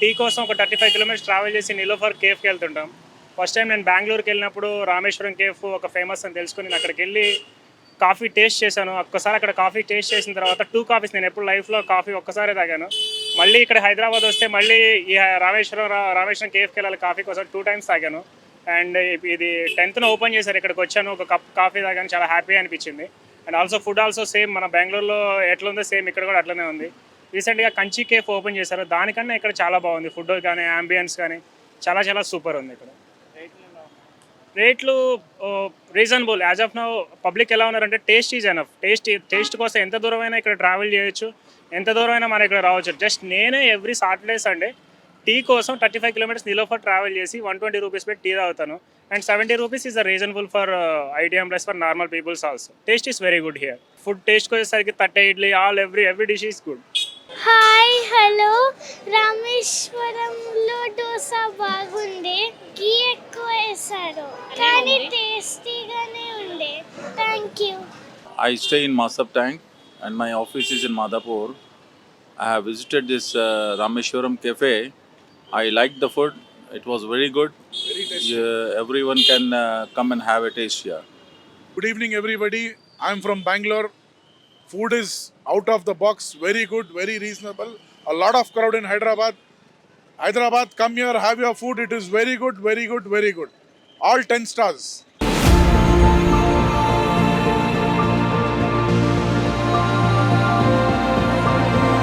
Tea కోసం ఒక 35 kilometres travel చేసి నిలోఫర్ కేఫ్కి వెళ్తుంటాం. ఫస్ట్ టైం నేను బెంగళూరుకి వెళ్ళినప్పుడు రామేశ్వరం కేఫ్ ఒక ఫేమస్ అని తెలుసుకొని నేను అక్కడికి వెళ్ళి కాఫీ టేస్ట్ చేశాను. ఒక్కసారి అక్కడ కాఫీ టేస్ట్ చేసిన తర్వాత 2 కాఫీస్ నేను ఎప్పుడు లైఫ్లో కాఫీ ఒక్కసారే తాగాను. మళ్ళీ ఇక్కడ హైదరాబాద్ వస్తే మళ్ళీ ఈ రామేశ్వరం కేఫ్కి వెళ్ళాలి కాఫీ కోసం 2 టైమ్స్ తాగాను. అండ్ ఇది 10th ఓపెన్ చేశారు, ఇక్కడికి వచ్చాను, ఒక కప్ కాఫీ తాగాను, చాలా హ్యాపీ అనిపించింది. And also food also same మన బెంగళూరులో ఎట్లుందో సేమ్ ఇక్కడ కూడా అట్లనే ఉంది. రీసెంట్గా కంచి కేఫ్ ఓపెన్ చేశారు, దానికన్నా ఇక్కడ చాలా బాగుంది. ఫుడ్ కానీ అంబియన్స్ కానీ చాలా చాలా సూపర్ ఉంది ఇక్కడ. రేట్లు reasonable as of now. Public ఎలా ఉన్నారంటే టేస్ట్ ఈజ్ ఎనఫ్. టేస్ట్ కోసం ఎంత దూరమైనా ఇక్కడ ట్రావెల్ చేయొచ్చు, ఎంత దూరమైనా మన ఇక్కడ రావచ్చు. జస్ట్ నేనే ఎవ్రీ సాటర్డే సండే టీ కోసం 35 కిలోమీటర్స్ నిలోఫర్ ట్రావెల్ చేసి 120 రూపీస్ పెట్టి టీ తాగుతాను. And 70 rupees is reasonable for IDM plus for normal peoples also. Taste is very good here. Food టేస్ట్కి వచ్చేసరికి thatte idli all every dish is good. Hi hello, రామేశ్వరంలో దోశ బాగుంది, గీ ఎక్కువ వేశారు కానీ టేస్టీగానే ఉండే. Thank you. I stay in Masab Tank and my office is in Madhapur. I have visited this Rameshwaram cafe. I liked the food. It was very good. Very tasty. Everyone can come and have a taste here. Good evening, everybody. I'm from Bangalore. Food is out of the box, very good, very reasonable. A lot of crowd in Hyderabad. Hyderabad, come here, have your food. It is very good, very good, very good. All 10 stars.